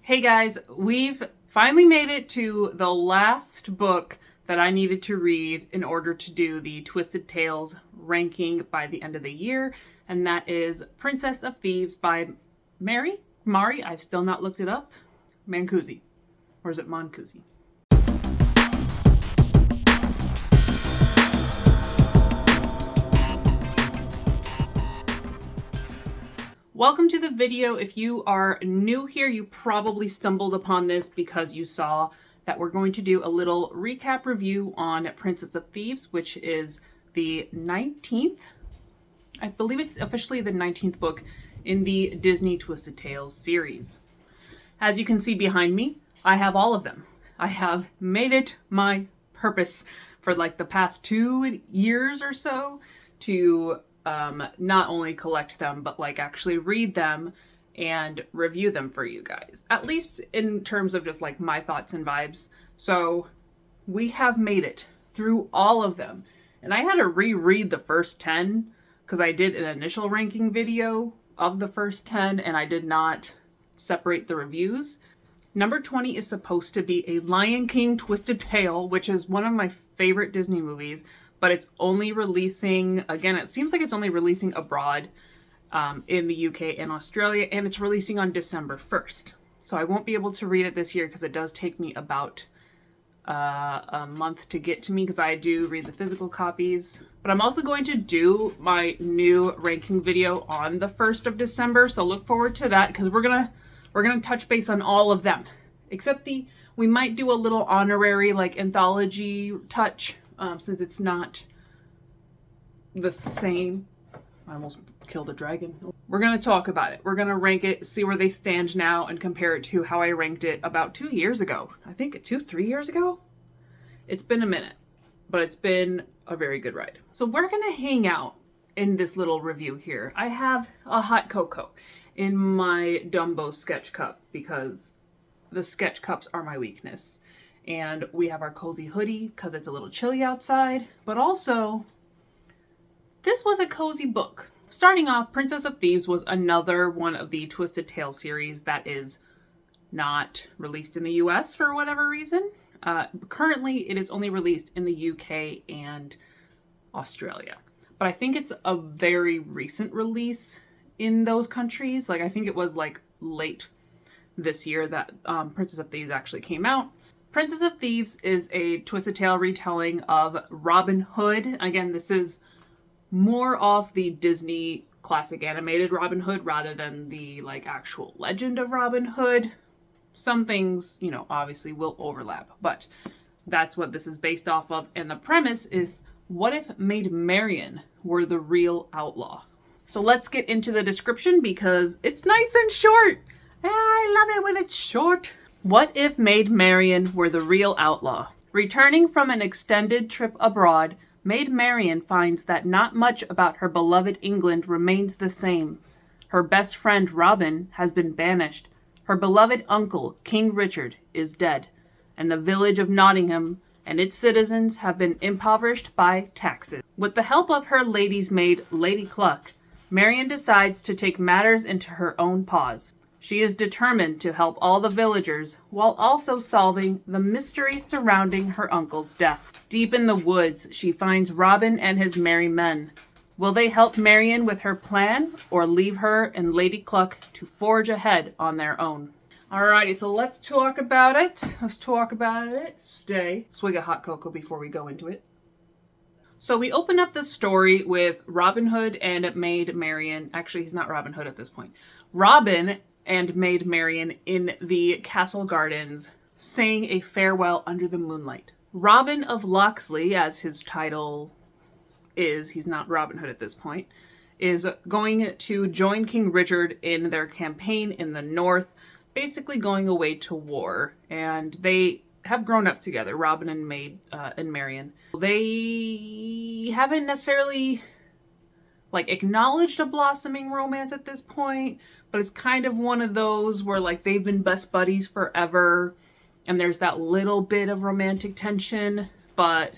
Hey guys, we've finally made it to the last book that I needed to read in order to do the Twisted Tales ranking by the end of the year, and that is Princess of Thieves by Mari, I've still not looked it up, Mancusi. Or is it Moncusi? Welcome to the video. If you are new here, you probably stumbled upon this because you saw that we're going to do a little recap review on Princess of Thieves, which is the 19th. I believe it's officially the 19th book in the Disney Twisted Tales series. As you can see behind me, I have all of them. I have made it my purpose for like the past 2 years or so to not only collect them, but like actually read them and review them for you guys, at least in terms of just like my thoughts and vibes. So we have made it through all of them, and I had to reread the first 10 because I did an initial ranking video of the first 10 and I did not separate the reviews. Number 20 is supposed to be a Lion King Twisted Tale, which is one of my favorite Disney movies, but it's only releasing, again, it seems like it's only releasing abroad in the UK and Australia, and it's releasing on December 1st. So I won't be able to read it this year because it does take me about a month to get to me because I do read the physical copies. But I'm also going to do my new ranking video on the 1st of December, so look forward to that because we're gonna touch base on all of them, except we might do a little honorary like anthology touch. Since it's not the same. I almost killed a dragon. We're going to talk about it. We're going to rank it, see where they stand now, and compare it to how I ranked it about 2 years ago. I think 3 years ago? It's been a minute, but it's been a very good ride. So we're going to hang out in this little review here. I have a hot cocoa in my Dumbo sketch cup because the sketch cups are my weakness. And we have our cozy hoodie because it's a little chilly outside. But also, this was a cozy book. Starting off, Princess of Thieves was another one of the Twisted Tales series that is not released in the US for whatever reason. Currently, it is only released in the UK and Australia. But I think it's a very recent release in those countries. Like, I think it was like late this year that Princess of Thieves actually came out. Princess of Thieves is a Twisted Tale retelling of Robin Hood. Again, this is more off the Disney classic animated Robin Hood rather than the like actual legend of Robin Hood. Some things, you know, obviously will overlap, but that's what this is based off of. And the premise is, what if Maid Marian were the real outlaw? So let's get into the description because it's nice and short. I love it when it's short. What if Maid Marian were the real outlaw? Returning from an extended trip abroad, Maid Marian finds that not much about her beloved England remains the same. Her best friend Robin has been banished. Her beloved uncle, King Richard, is dead. And the village of Nottingham and its citizens have been impoverished by taxes. With the help of her lady's maid, Lady Cluck, Marian decides to take matters into her own paws. She is determined to help all the villagers while also solving the mystery surrounding her uncle's death. Deep in the woods, she finds Robin and his merry men. Will they help Marian with her plan or leave her and Lady Cluck to forge ahead on their own? Alrighty, so let's talk about it. Stay. Swig of hot cocoa before we go into it. So we open up the story with Robin Hood and Maid Marian. Actually, he's not Robin Hood at this point. Robin and Maid Marian in the castle gardens, saying a farewell under the moonlight. Robin of Locksley, as his title is, he's not Robin Hood at this point, is going to join King Richard in their campaign in the north, basically going away to war. And they have grown up together, Robin and Maid and Marian. They haven't necessarily like acknowledged a blossoming romance at this point, but it's kind of one of those where like they've been best buddies forever and there's that little bit of romantic tension, but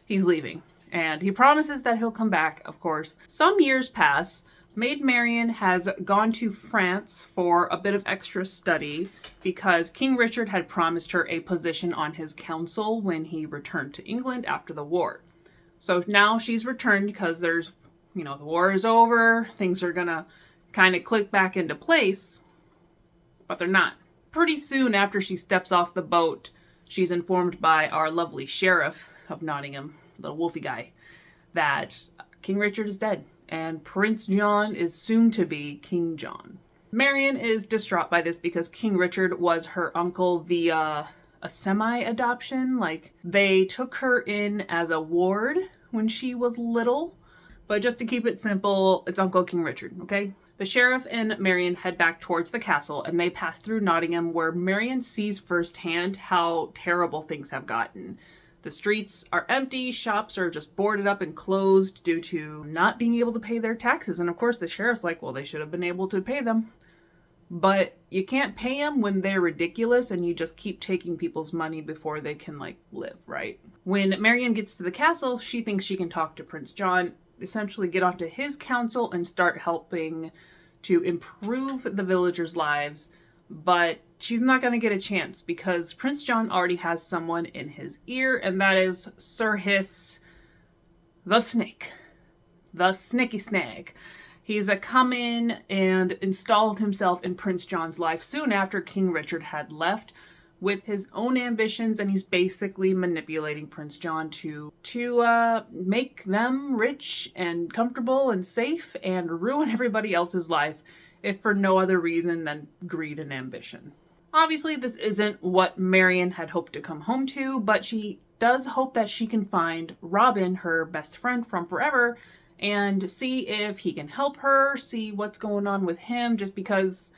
he's leaving and he promises that he'll come back, of course. Some years pass, Maid Marian has gone to France for a bit of extra study because King Richard had promised her a position on his council when he returned to England after the war. So now she's returned because there's, the war is over, things are gonna kind of click back into place, but they're not. Pretty soon after she steps off the boat, she's informed by our lovely sheriff of Nottingham, the wolfy guy, that King Richard is dead and Prince John is soon to be King John. Marian is distraught by this because King Richard was her uncle via a semi-adoption. Like, they took her in as a ward when she was little, but just to keep it simple, it's Uncle King Richard, okay? The sheriff and Marian head back towards the castle, and they pass through Nottingham, where Marian sees firsthand how terrible things have gotten. The streets are empty, shops are just boarded up and closed due to not being able to pay their taxes. And of course the sheriff's like, well, they should have been able to pay them. But you can't pay them when they're ridiculous and you just keep taking people's money before they can, live, right? When Marian gets to the castle, she thinks she can talk to Prince John, essentially get onto his council and start helping to improve the villagers' lives. But she's not going to get a chance because Prince John already has someone in his ear, and that is Sir Hiss the Snake. The Snicky Snag. He's come in and installed himself in Prince John's life soon after King Richard had left with his own ambitions, and he's basically manipulating Prince John to make them rich and comfortable and safe and ruin everybody else's life, if for no other reason than greed and ambition. Obviously, this isn't what Marian had hoped to come home to, but she does hope that she can find Robin, her best friend from forever, and see if he can help her, see what's going on with him, just because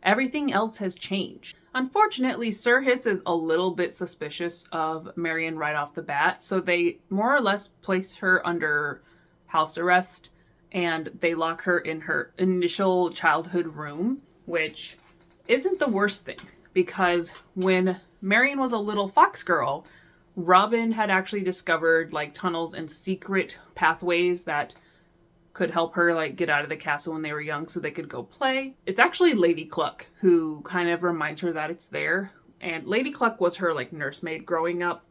everything else has changed. Unfortunately, Sir Hiss is a little bit suspicious of Marian right off the bat, so they more or less place her under house arrest, and they lock her in her initial childhood room, which isn't the worst thing, because when Marian was a little fox girl, Robin had actually discovered tunnels and secret pathways that could help her get out of the castle when they were young so they could go play. It's actually Lady Cluck who kind of reminds her that it's there. And Lady Cluck was her nursemaid growing up.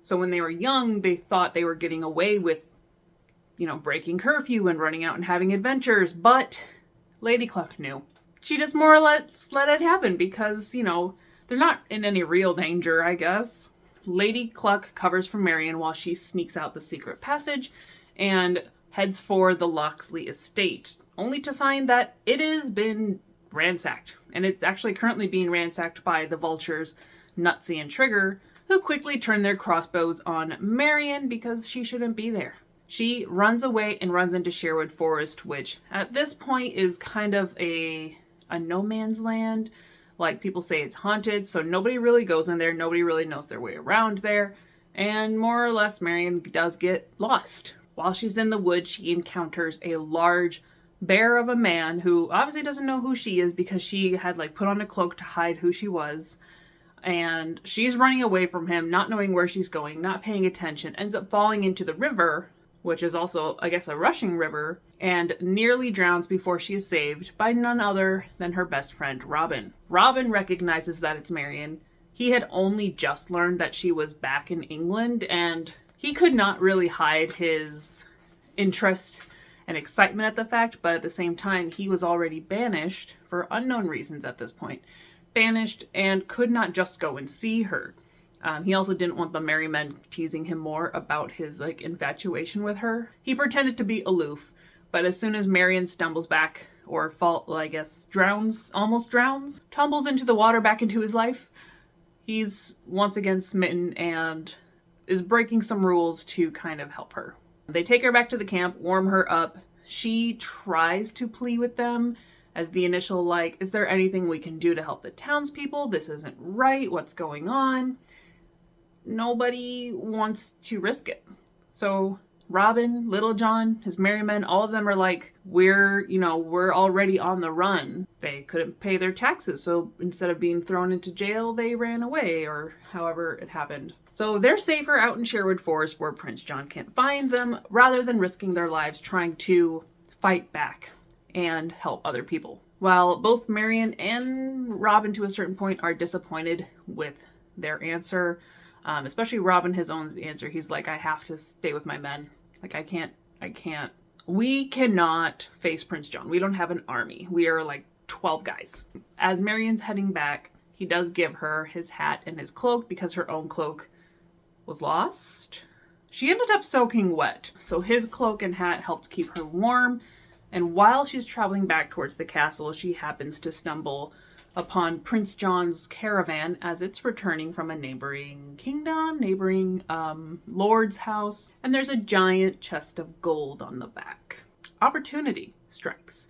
So when they were young, they thought they were getting away with, breaking curfew and running out and having adventures. But Lady Cluck knew. She just more or less let it happen because, they're not in any real danger, I guess. Lady Cluck covers for Marian while she sneaks out the secret passage and heads for the Locksley estate, only to find that it has been ransacked. And it's actually currently being ransacked by the vultures, Nutsy and Trigger, who quickly turn their crossbows on Marian because she shouldn't be there. She runs away and runs into Sherwood Forest, which at this point is kind of a no man's land. People say it's haunted, so nobody really goes in there. Nobody really knows their way around there. And more or less, Marian does get lost. While she's in the woods, she encounters a large bear of a man who obviously doesn't know who she is because she had put on a cloak to hide who she was. And she's running away from him, not knowing where she's going, not paying attention, ends up falling into the river, which is also, I guess, a rushing river, and nearly drowns before she is saved by none other than her best friend, Robin. Robin recognizes that it's Marian. He had only just learned that she was back in England, and he could not really hide his interest and excitement at the fact, but at the same time, he was already banished for unknown reasons at this point. Banished and could not just go and see her. He also didn't want the merry men teasing him more about his infatuation with her. He pretended to be aloof, but as soon as Marian stumbles back, or almost drowns, tumbles into the water back into his life, he's once again smitten and is breaking some rules to kind of help her. They take her back to the camp, warm her up. She tries to plead with them as the initial, is there anything we can do to help the townspeople? This isn't right. What's going on? Nobody wants to risk it. So Robin, Little John, his merry men, all of them are we're already on the run. They couldn't pay their taxes, so instead of being thrown into jail, they ran away, or however it happened. So they're safer out in Sherwood Forest where Prince John can't find them, rather than risking their lives trying to fight back and help other people. While both Marian and Robin to a certain point are disappointed with their answer, especially Robin, his own answer. He's like, I have to stay with my men. Like, I can't. We cannot face Prince John. We don't have an army. We are like 12 guys. As Marian's heading back, he does give her his hat and his cloak because her own cloak was lost. She ended up soaking wet, so his cloak and hat helped keep her warm. And while she's traveling back towards the castle, she happens to stumble upon Prince John's caravan as it's returning from a neighboring kingdom, lord's house, and there's a giant chest of gold on the back. Opportunity strikes.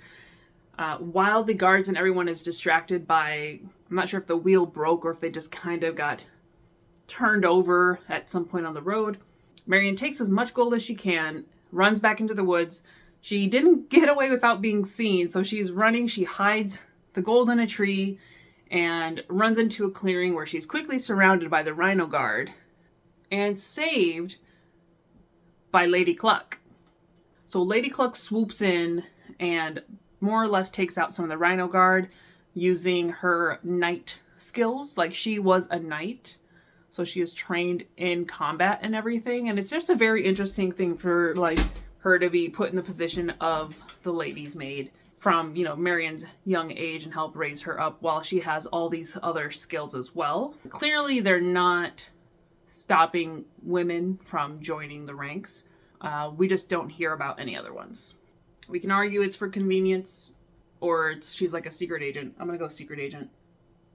While the guards and everyone is distracted by, I'm not sure if the wheel broke or if they just kind of got turned over at some point on the road, Marian takes as much gold as she can, runs back into the woods. She didn't get away without being seen, so she's running, she hides the gold in a tree and runs into a clearing where she's quickly surrounded by the rhino guard and saved by Lady Cluck. So Lady Cluck swoops in and more or less takes out some of the rhino guard using her knight skills. Like, she was a knight, so she is trained in combat and everything. And it's just a very interesting thing for like her to be put in the position of the lady's maid from, Marian's young age and help raise her up while she has all these other skills as well. Clearly, they're not stopping women from joining the ranks. We just don't hear about any other ones. We can argue it's for convenience or she's like a secret agent. I'm going to go secret agent.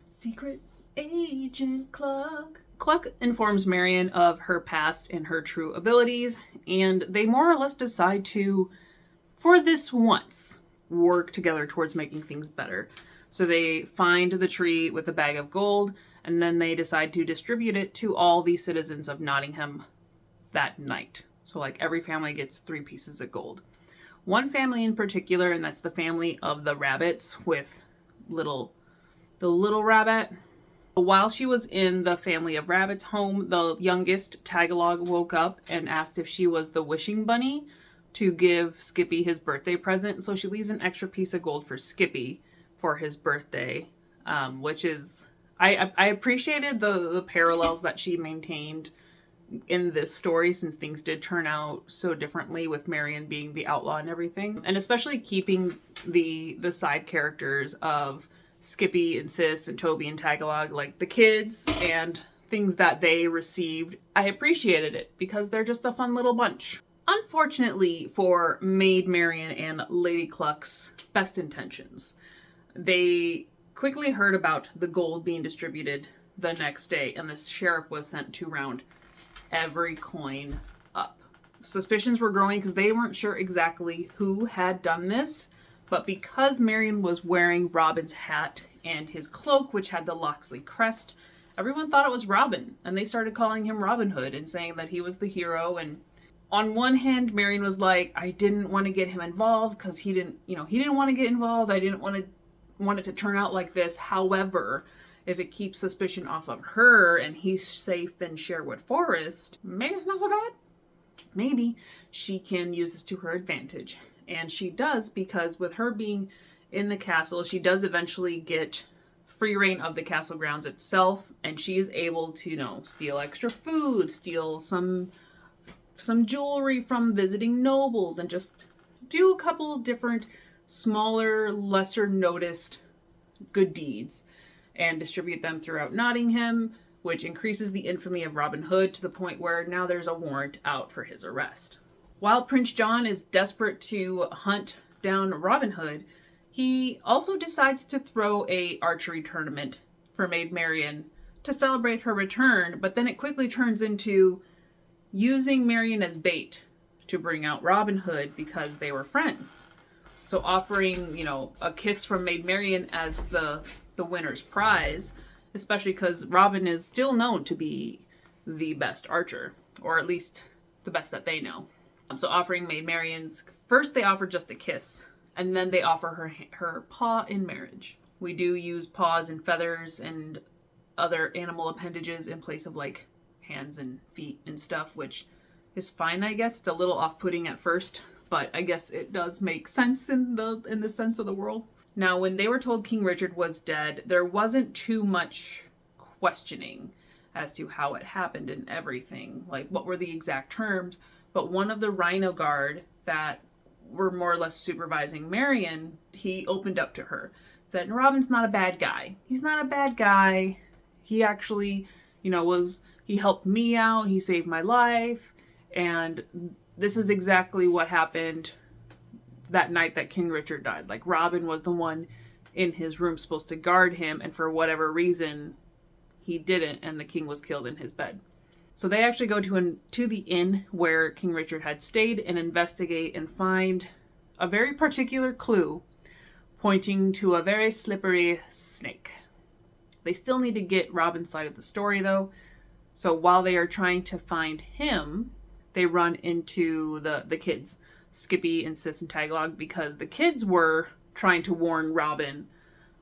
Secret agent Cluck. Cluck informs Marian of her past and her true abilities, and they more or less decide to, for this once, work together towards making things better. So they find the tree with a bag of gold, and then they decide to distribute it to all the citizens of Nottingham that night. So like every family gets 3 pieces of gold. One family in particular, and that's the family of the rabbits with the little rabbit. While she was in the family of rabbits home, the youngest Tagalog woke up and asked if she was the wishing bunny to give Skippy his birthday present. So she leaves an extra piece of gold for Skippy for his birthday, which is, I appreciated the parallels that she maintained in this story, since things did turn out so differently with Marian being the outlaw and everything, and especially keeping the side characters of Skippy and Sis and Toby and Tagalog, like the kids and things that they received. I appreciated it because they're just a fun little bunch. Unfortunately for Maid Marian and Lady Cluck's best intentions, they quickly heard about the gold being distributed the next day, and the sheriff was sent to round every coin up. Suspicions were growing because they weren't sure exactly who had done this, but because Marian was wearing Robin's hat and his cloak, which had the Locksley crest, everyone thought it was Robin, and they started calling him Robin Hood and saying that he was the hero. And on one hand, Marian was like, I didn't want to get him involved because he didn't want to get involved. I didn't want it to turn out like this. However, if it keeps suspicion off of her and he's safe in Sherwood Forest, maybe it's not so bad. Maybe she can use this to her advantage. And she does, because with her being in the castle, she does eventually get free reign of the castle grounds itself. And she is able to, steal extra food, steal some jewelry from visiting nobles, and just do a couple different smaller, lesser noticed good deeds and distribute them throughout Nottingham, which increases the infamy of Robin Hood to the point where now there's a warrant out for his arrest. While Prince John is desperate to hunt down Robin Hood, he also decides to throw a archery tournament for Maid Marian to celebrate her return, but then it quickly turns into using Marian as bait to bring out Robin Hood because they were friends. So offering, a kiss from Maid Marian as the winner's prize, especially because Robin is still known to be the best archer, or at least the best that they know. So offering Maid Marian's, first they offer just a kiss, and then they offer her paw in marriage. We do use paws and feathers and other animal appendages in place of like hands and feet and stuff, which is fine, I guess. It's a little off-putting at first, but I guess it does make sense in the sense of the world. Now, when they were told King Richard was dead, there wasn't too much questioning as to how it happened and everything, like what were the exact terms. But one of the Rhino Guard that were more or less supervising Marian, he opened up to her, said, Robin's not a bad guy. He's not a bad guy. He actually, he helped me out. He saved my life. And this is exactly what happened that night that King Richard died. Like, Robin was the one in his room supposed to guard him, and for whatever reason, he didn't, and the king was killed in his bed. So they actually go to the inn where King Richard had stayed and investigate and find a very particular clue pointing to a very slippery snake. They still need to get Robin's side of the story, though. So while they are trying to find him, they run into the kids, Skippy and Sis and Tagalog, because the kids were trying to warn Robin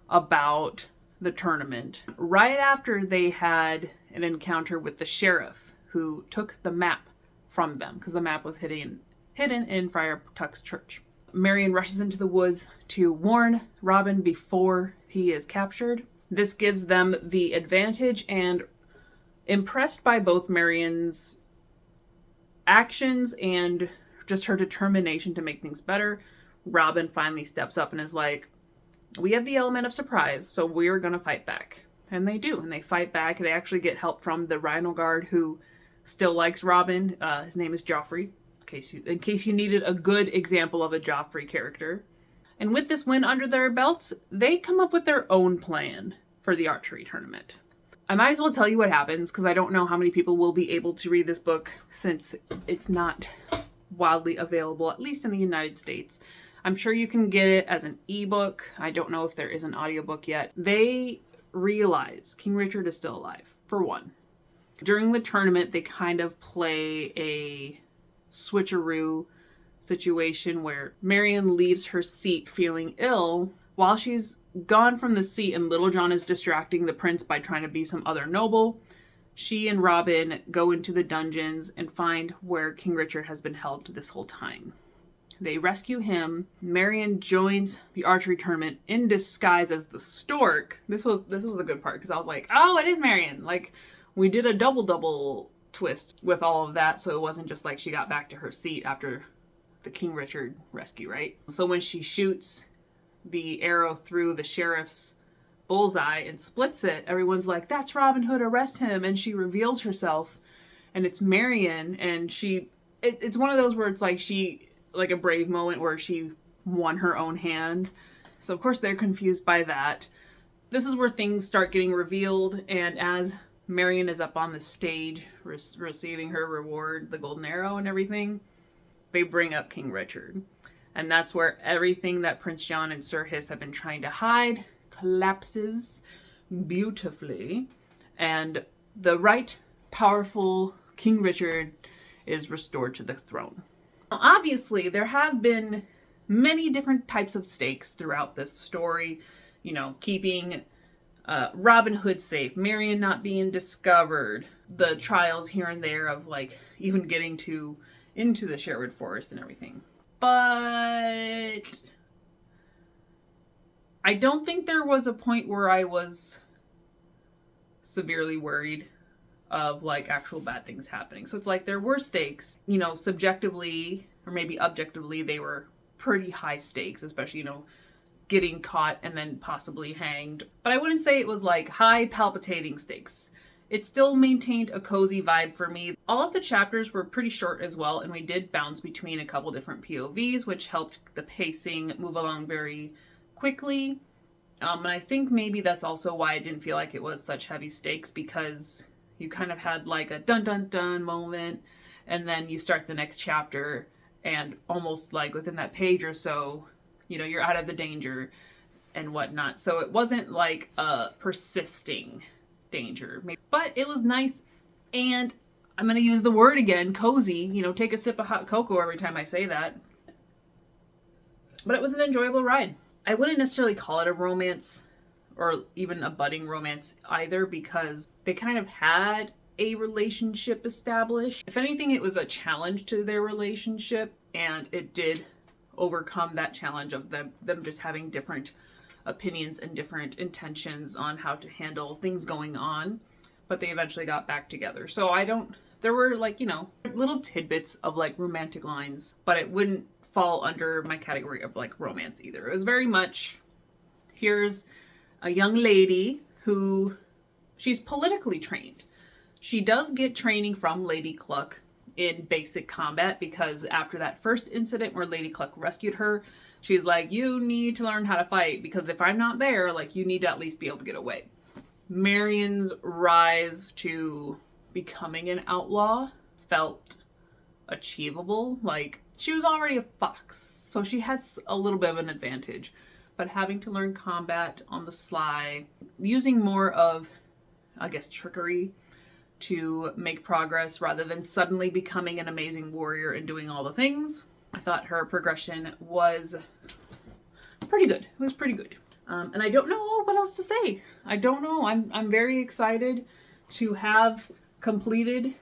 about the tournament. Right after they had an encounter with the sheriff, who took the map from them, because the map was hidden in Friar Tuck's church. Marian rushes into the woods to warn Robin before he is captured. This gives them the advantage, and impressed by both Marian's actions and just her determination to make things better, Robin finally steps up and is like, we have the element of surprise, so we're going to fight back. And they do, and they fight back. They actually get help from the Rhino Guard, who still likes Robin. His name is Joffrey, in case you needed a good example of a Joffrey character. And with this win under their belts, they come up with their own plan for the archery tournament. I might as well tell you what happens, because I don't know how many people will be able to read this book, since it's not wildly available, at least in the United States. I'm sure you can get it as an ebook. I don't know if there is an audiobook yet. They realize King Richard is still alive, for one. During the tournament, they kind of play a switcheroo situation where Marian leaves her seat feeling ill. While she's gone from the seat and Little John is distracting the prince by trying to be some other noble, she and Robin go into the dungeons and find where King Richard has been held this whole time. They rescue him. Marian joins the archery tournament in disguise as the stork. This was a good part, because I was like, oh, it is Marian. Like, we did a double twist with all of that, so it wasn't just like she got back to her seat after the King Richard rescue, right? So when she shoots the arrow through the sheriff's bullseye and splits it, everyone's like, that's Robin Hood, arrest him. And she reveals herself, and it's Marian, and it's one of those where it's like a brave moment where she won her own hand. So of course they're confused by that. This is where things start getting revealed, and as Marian is up on the stage receiving her reward, the golden arrow and everything, they bring up King Richard. And that's where everything that Prince John and Sir Hiss have been trying to hide collapses beautifully, and the right powerful King Richard is restored to the throne. Now, obviously, there have been many different types of stakes throughout this story, keeping Robin Hood safe, Marian not being discovered, the trials here and there of even getting into the Sherwood Forest and everything. But I don't think there was a point where I was severely worried of actual bad things happening. So it's there were stakes, subjectively or maybe objectively, they were pretty high stakes, especially, getting caught and then possibly hanged. But I wouldn't say it was high palpitating stakes. It still maintained a cozy vibe for me. All of the chapters were pretty short as well, and we did bounce between a couple different POVs, which helped the pacing move along very quickly. And I think maybe that's also why I didn't feel like it was such heavy stakes, because you kind of had a dun dun dun moment, and then you start the next chapter, and almost within that page or so, you're out of the danger and whatnot. So it wasn't a persisting danger, but it was nice, and I'm going to use the word again, cozy. Take a sip of hot cocoa every time I say that. But it was an enjoyable ride. I wouldn't necessarily call it a romance or even a budding romance either, because they kind of had a relationship established. If anything, it was a challenge to their relationship, and it did overcome that challenge of them just having different opinions and different intentions on how to handle things going on, but they eventually got back together. So there were like, little tidbits of like romantic lines, but it wouldn't fall under my category of like romance either. It was very much, here's a young lady who, she's politically trained. She does get training from Lady Cluck in basic combat, because after that first incident where Lady Cluck rescued her, she's like, you need to learn how to fight, because if I'm not there, like, you need to at least be able to get away. Marian's rise to becoming an outlaw felt achievable. Like, she was already a fox, so she had a little bit of an advantage. But having to learn combat on the sly, using more of, I guess, trickery to make progress rather than suddenly becoming an amazing warrior and doing all the things, I thought her progression was pretty good. It was pretty good. And I don't know what else to say. I don't know. I'm very excited to have completed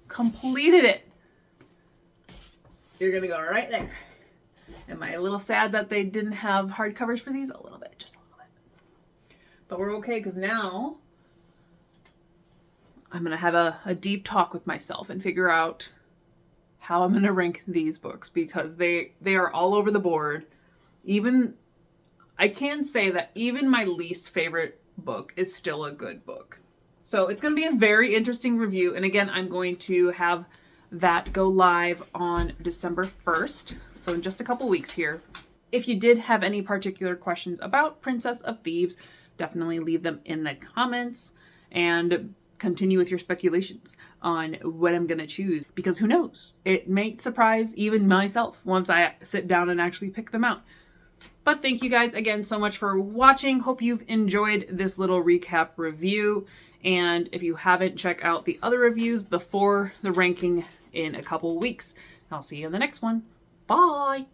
it. You're gonna go right there. Am I a little sad that they didn't have hardcovers for these? A little bit, just a little bit. But we're okay, because now I'm gonna have a deep talk with myself and figure out how I'm gonna rank these books, because they are all over the board. Even, I can say that even my least favorite book is still a good book. So it's going to be a very interesting review. And again, I'm going to have that go live on December 1st. So in just a couple weeks here. If you did have any particular questions about Princess of Thieves, definitely leave them in the comments and continue with your speculations on what I'm going to choose, because who knows? It may surprise even myself once I sit down and actually pick them out. But thank you guys again so much for watching. Hope you've enjoyed this little recap review. And if you haven't, check out the other reviews before the ranking in a couple weeks. I'll see you in the next one. Bye!